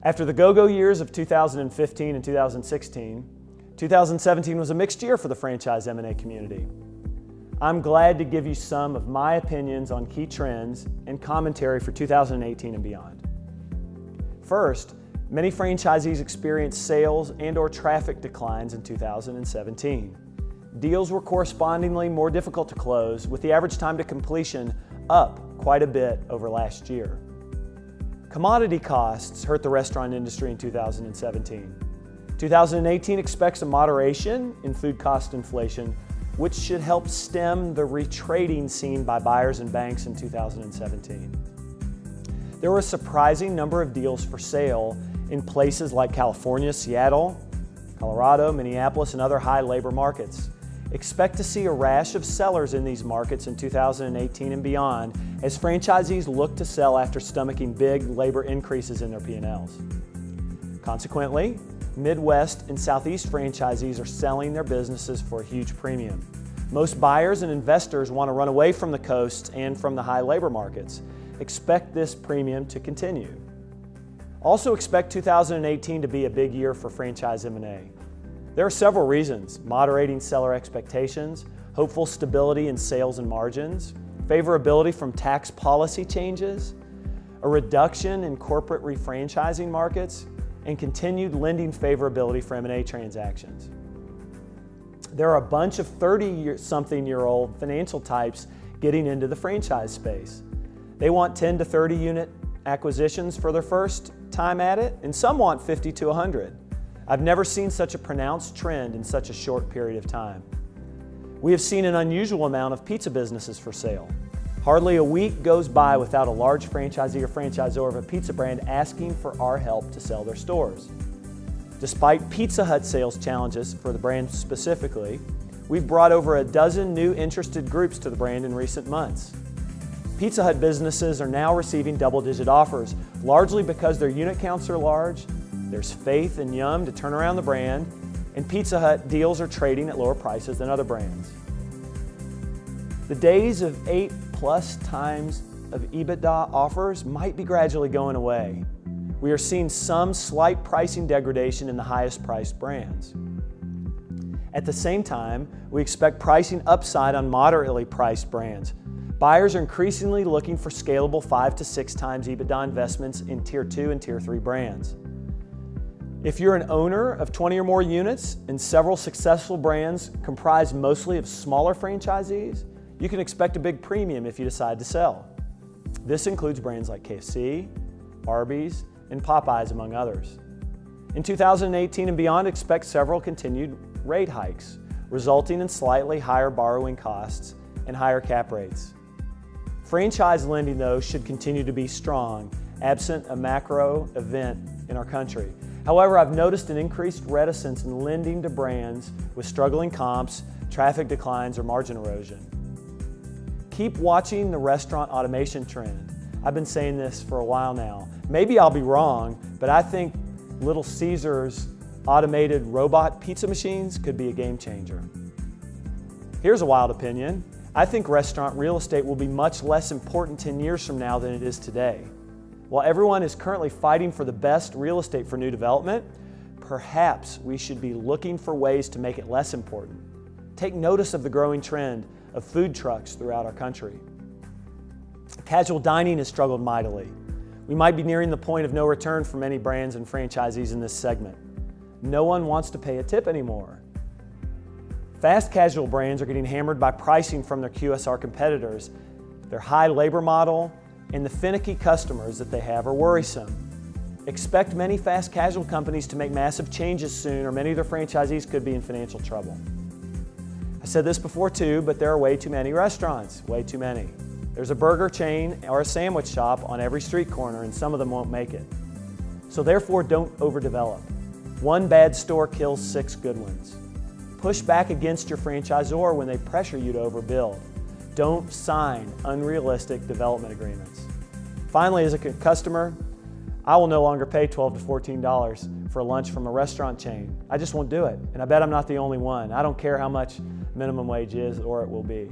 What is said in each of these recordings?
After the go-go years of 2015 and 2016, 2017 was a mixed year for the franchise M&A community. I'm glad to give you some of my opinions on key trends and commentary for 2018 and beyond. First, many franchisees experienced sales and/or traffic declines in 2017. Deals were correspondingly more difficult to close, with the average time to completion up quite a bit over last year. Commodity costs hurt the restaurant industry in 2017. 2018 expects a moderation in food cost inflation, which should help stem the retrading seen by buyers and banks in 2017. There were a surprising number of deals for sale in places like California, Seattle, Colorado, Minneapolis, and other high labor markets. Expect to see a rash of sellers in these markets in 2018 and beyond as franchisees look to sell after stomaching big labor increases in their P&Ls. Consequently, Midwest and Southeast franchisees are selling their businesses for a huge premium. Most buyers and investors want to run away from the coasts and from the high labor markets. Expect this premium to continue. Also expect 2018 to be a big year for franchise M&A. There are several reasons: moderating seller expectations, hopeful stability in sales and margins, favorability from tax policy changes, a reduction in corporate refranchising markets, and continued lending favorability for M&A transactions. There are a bunch of 30-something-year-old financial types getting into the franchise space. They want 10 to 30 unit acquisitions for their first time at it, and some want 50 to 100. I've never seen such a pronounced trend in such a short period of time. We have seen an unusual amount of pizza businesses for sale. Hardly a week goes by without a large franchisee or franchisor of a pizza brand asking for our help to sell their stores. Despite Pizza Hut sales challenges for the brand specifically, we've brought over a dozen new interested groups to the brand in recent months. Pizza Hut businesses are now receiving double-digit offers, largely because their unit counts are large, there's faith in Yum to turn around the brand, and Pizza Hut deals are trading at lower prices than other brands. The days of 8+ times of EBITDA offers might be gradually going away. We are seeing some slight pricing degradation in the highest priced brands. At the same time, we expect pricing upside on moderately priced brands. Buyers are increasingly looking for scalable 5 to 6 times EBITDA investments in Tier 2 and Tier 3 brands. If you're an owner of 20 or more units and several successful brands comprised mostly of smaller franchisees, you can expect a big premium if you decide to sell. This includes brands like KFC, Arby's, and Popeyes, among others. In 2018 and beyond, expect several continued rate hikes, resulting in slightly higher borrowing costs and higher cap rates. Franchise lending, though, should continue to be strong, absent a macro event in our country. However, I've noticed an increased reticence in lending to brands with struggling comps, traffic declines, or margin erosion. Keep watching the restaurant automation trend. I've been saying this for a while now. Maybe I'll be wrong, but I think Little Caesars automated robot pizza machines could be a game changer. Here's a wild opinion. I think restaurant real estate will be much less important 10 years from now than it is today. While everyone is currently fighting for the best real estate for new development, perhaps we should be looking for ways to make it less important. Take notice of the growing trend of food trucks throughout our country. Casual dining has struggled mightily. We might be nearing the point of no return for many brands and franchisees in this segment. No one wants to pay a tip anymore. Fast casual brands are getting hammered by pricing from their QSR competitors. Their high labor model and the finicky customers that they have are worrisome. Expect many fast casual companies to make massive changes soon, or many of their franchisees could be in financial trouble. I said this before too, but there are way too many restaurants, way too many. There's a burger chain or a sandwich shop on every street corner, and some of them won't make it. So therefore, don't overdevelop. One bad store kills 6 good ones. Push back against your franchisor when they pressure you to overbuild. Don't sign unrealistic development agreements. Finally, as a customer, I will no longer pay $12 to $14 for lunch from a restaurant chain. I just won't do it, and I bet I'm not the only one. I don't care how much minimum wage is or it will be.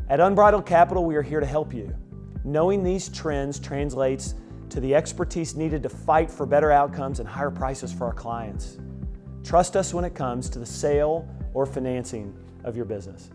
At Unbridled Capital, we are here to help you. Knowing these trends translates to the expertise needed to fight for better outcomes and higher prices for our clients. Trust us when it comes to the sale or financing of your business.